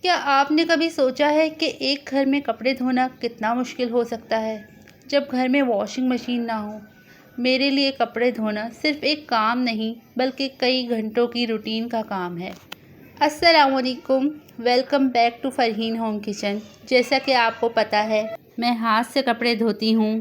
क्या आपने कभी सोचा है कि एक घर में कपड़े धोना कितना मुश्किल हो सकता है जब घर में वॉशिंग मशीन ना हो। मेरे लिए कपड़े धोना सिर्फ एक काम नहीं बल्कि कई घंटों की रूटीन का काम है। अस्सलामुअलैकुम, welcome back to Farheen home kitchen. जैसा कि आपको पता है, मैं हाथ से कपड़े धोती हूँ।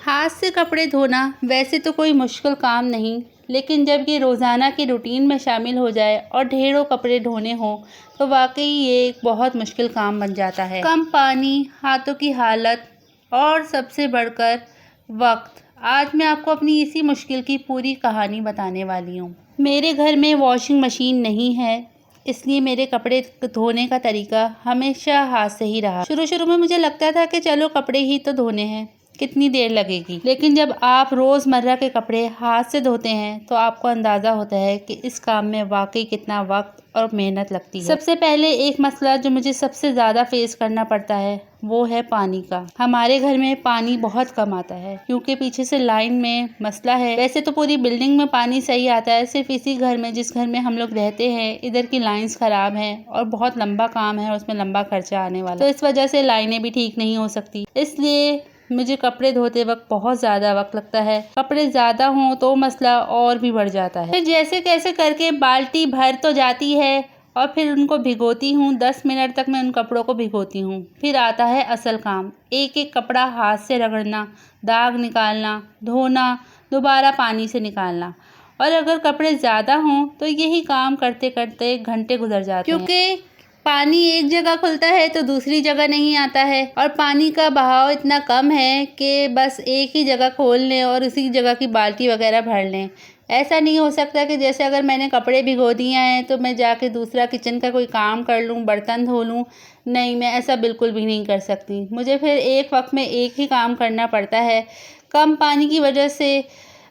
हाथ से कपड़े धोना वैसे तो कोई मुश्किल काम नहीं, लेकिन जब ये रोज़ाना की रूटीन में शामिल हो जाए और ढेरों कपड़े धोने हों तो वाकई ये एक बहुत मुश्किल काम बन जाता है। कम पानी, हाथों की हालत और सबसे बढ़कर वक्त। आज मैं आपको अपनी इसी मुश्किल की पूरी कहानी बताने वाली हूँ। मेरे घर में वॉशिंग मशीन नहीं है, इसलिए मेरे कपड़े धोने का तरीका हमेशा हाथ से ही रहा। शुरू में मुझे लगता था कि चलो कपड़े ही तो धोने हैं, कितनी देर लगेगी। लेकिन जब आप रोज़मर्रा के कपड़े हाथ से धोते हैं तो आपको अंदाज़ा होता है कि इस काम में वाकई कितना वक्त और मेहनत लगती है। सबसे पहले एक मसला जो मुझे सबसे ज़्यादा फेस करना पड़ता है वो है पानी का। हमारे घर में पानी बहुत कम आता है क्योंकि पीछे से लाइन में मसला है। वैसे तो पूरी बिल्डिंग में पानी सही आता है, सिर्फ इसी घर में, जिस घर में हम लोग रहते हैं, इधर की लाइंस ख़राब हैं और बहुत लंबा काम है और उसमें लंबा खर्चा आने वाला, तो इस वजह से लाइनें भी ठीक नहीं हो सकती। इसलिए मुझे कपड़े धोते वक्त बहुत ज़्यादा वक्त लगता है। कपड़े ज़्यादा हों तो मसला और भी बढ़ जाता है। फिर जैसे कैसे करके बाल्टी भर तो जाती है और फिर उनको भिगोती हूँ। 10 मिनट तक मैं उन कपड़ों को भिगोती हूँ। फिर आता है असल काम, एक एक कपड़ा हाथ से रगड़ना, दाग निकालना, धोना, दोबारा पानी से निकालना। और अगर कपड़े ज़्यादा हों तो यही काम करते करते घंटे गुजर जाते हैं, क्योंकि पानी एक जगह खुलता है तो दूसरी जगह नहीं आता है और पानी का बहाव इतना कम है कि बस एक ही जगह खोल लें और उसी जगह की बाल्टी वगैरह भर लें। ऐसा नहीं हो सकता कि जैसे अगर मैंने कपड़े भिगो दिए हैं तो मैं जाके दूसरा किचन का कोई काम कर लूँ, बर्तन धो लूँ। नहीं, मैं ऐसा बिल्कुल भी नहीं कर सकती। मुझे फिर एक वक्त में एक ही काम करना पड़ता है। कम पानी की वजह से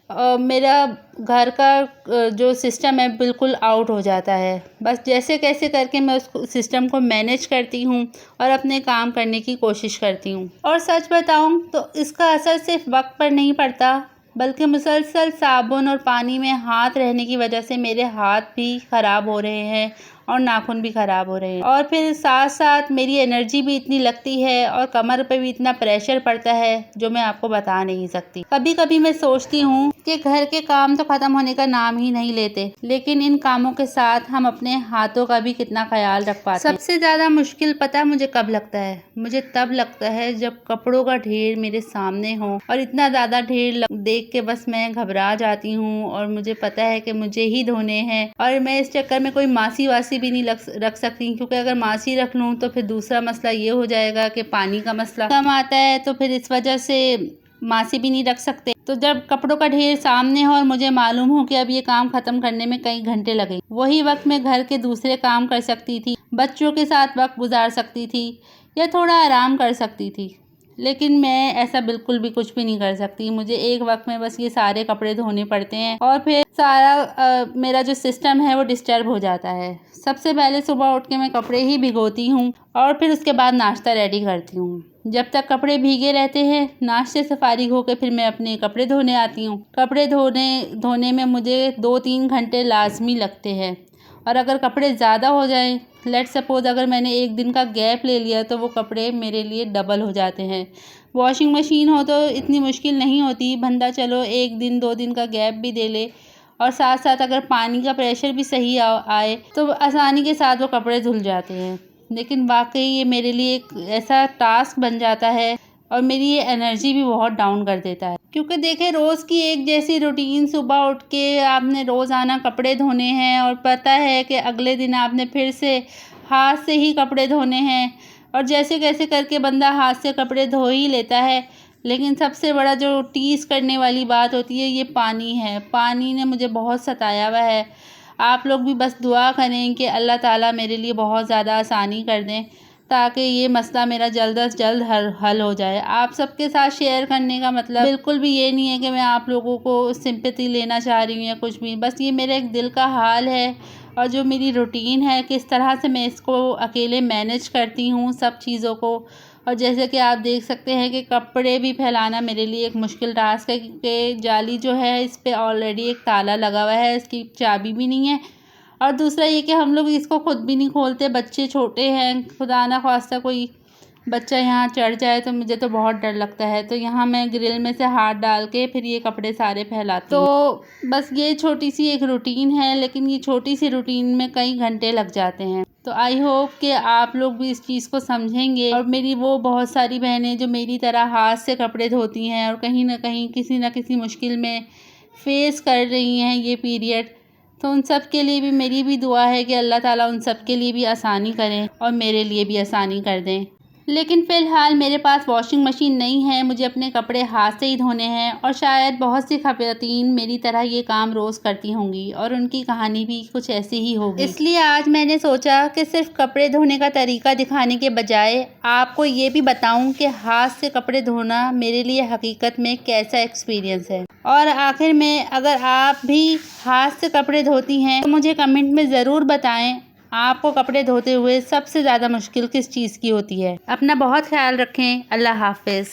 मेरा घर का जो सिस्टम है बिल्कुल आउट हो जाता है। बस जैसे कैसे करके मैं उस सिस्टम को मैनेज करती हूँ और अपने काम करने की कोशिश करती हूँ। और सच बताऊँ तो इसका असर सिर्फ वक्त पर नहीं पड़ता, बल्कि मुसलसल साबुन और पानी में हाथ रहने की वजह से मेरे हाथ भी ख़राब हो रहे हैं और नाखून भी ख़राब हो रहे हैं। और फिर साथ साथ मेरी एनर्जी भी इतनी लगती है और कमर पे भी इतना प्रेशर पड़ता है जो मैं आपको बता नहीं सकती। कभी कभी मैं सोचती हूँ कि घर के काम तो ख़त्म होने का नाम ही नहीं लेते, लेकिन इन कामों के साथ हम अपने हाथों का भी कितना ख्याल रख पाते हैं। सबसे ज़्यादा मुश्किल पता मुझे कब लगता है? मुझे तब लगता है जब कपड़ों का ढेर मेरे सामने हो और इतना ज़्यादा ढेर देख के बस मैं घबरा जाती हूँ और मुझे पता है कि मुझे ही धोने हैं और मैं इस चक्कर में कोई मासी वासी भी नहीं रख सकती, क्योंकि अगर मासी रख लूँ तो फिर दूसरा मसला ये हो जाएगा कि पानी का मसला कम आता है, तो फिर इस वजह से मासी भी नहीं रख सकते। तो जब कपड़ों का ढेर सामने हो और मुझे मालूम हो कि अब ये काम ख़त्म करने में कई घंटे लगे, वही वक्त मैं घर के दूसरे काम कर सकती थी, बच्चों के साथ वक्त गुजार सकती थी या थोड़ा आराम कर सकती थी। लेकिन मैं ऐसा बिल्कुल भी कुछ भी नहीं कर सकती। मुझे एक वक्त में बस ये सारे कपड़े धोने पड़ते हैं और फिर सारा मेरा जो सिस्टम है वो डिस्टर्ब हो जाता है। सबसे पहले सुबह उठ के मैं कपड़े ही भिगोती हूँ और फिर उसके बाद नाश्ता रेडी करती हूँ। जब तक कपड़े भीगे रहते हैं, नाश्ते से फारिग होकर फिर मैं अपने कपड़े धोने आती हूँ। कपड़े धोने में मुझे 2-3 घंटे लाजमी लगते हैं और अगर कपड़े ज़्यादा हो जाएं, लेट सपोज़ अगर मैंने एक दिन का गैप ले लिया तो वो कपड़े मेरे लिए डबल हो जाते हैं। वॉशिंग मशीन हो तो इतनी मुश्किल नहीं होती, बंदा चलो 1 दिन 2 दिन का गैप भी दे ले और साथ साथ अगर पानी का प्रेशर भी सही आए तो आसानी के साथ वो कपड़े धुल जाते हैं। लेकिन वाकई ये मेरे लिए एक ऐसा टास्क बन जाता है और मेरी ये एनर्जी भी बहुत डाउन कर देता है, क्योंकि देखें रोज़ की एक जैसी रूटीन, सुबह उठ के आपने रोज़ाना कपड़े धोने हैं और पता है कि अगले दिन आपने फिर से हाथ से ही कपड़े धोने हैं और जैसे कैसे करके बंदा हाथ से कपड़े धो ही लेता है। लेकिन सबसे बड़ा जो टीस करने वाली बात होती है ये पानी है। पानी ने मुझे बहुत सताया हुआ है। आप लोग भी बस दुआ करें कि अल्लाह ताला मेरे लिए बहुत ज़्यादा आसानी कर दें ताकि ये मसला मेरा जल्द से जल्द हल हो जाए। आप सबके साथ शेयर करने का मतलब बिल्कुल भी ये नहीं है कि मैं आप लोगों को सिंपैथी लेना चाह रही हूँ या कुछ भी, बस ये मेरे एक दिल का हाल है और जो मेरी रूटीन है, किस तरह से मैं इसको अकेले मैनेज करती हूँ सब चीज़ों को। और जैसे कि आप देख सकते हैं कि कपड़े भी फैलाना मेरे लिए एक मुश्किल टास्क है, क्योंकि जाली जो है इस पर ऑलरेडी एक ताला लगा हुआ है, इसकी चाबी भी नहीं है और दूसरा ये कि हम लोग इसको खुद भी नहीं खोलते, बच्चे छोटे हैं, खुदा ना ख्वास्ता कोई बच्चा यहाँ चढ़ जाए तो मुझे तो बहुत डर लगता है। तो यहाँ मैं ग्रिल में से हाथ डाल के फिर ये कपड़े सारे फैलाती हूँ। तो बस ये छोटी सी एक रूटीन है, लेकिन ये छोटी सी रूटीन में कई घंटे लग जाते हैं। तो आई होप कि आप लोग भी इस चीज़ को समझेंगे। और मेरी वो बहुत सारी बहनें जो मेरी तरह हाथ से कपड़े धोती हैं और कहीं ना कहीं किसी न किसी मुश्किल में फेस कर रही हैं ये पीरियड, तो उन सब के लिए भी मेरी भी दुआ है कि अल्लाह ताला उन सब के लिए भी आसानी करें और मेरे लिए भी आसानी कर दें। लेकिन फ़िलहाल मेरे पास वॉशिंग मशीन नहीं है, मुझे अपने कपड़े हाथ से ही धोने हैं। और शायद बहुत सी ख़वातीन मेरी तरह ये काम रोज़ करती होंगी और उनकी कहानी भी कुछ ऐसी ही होगी। इसलिए आज मैंने सोचा कि सिर्फ कपड़े धोने का तरीका दिखाने के बजाय आपको ये भी बताऊं कि हाथ से कपड़े धोना मेरे लिए हकीकत में कैसा एक्सपीरियंस है। और आखिर में अगर आप भी हाथ से कपड़े धोती हैं तो मुझे कमेंट में ज़रूर बताएं आपको कपड़े धोते हुए सबसे ज़्यादा मुश्किल किस चीज़ की होती है। अपना बहुत ख्याल रखें। अल्लाह हाफ़िज़।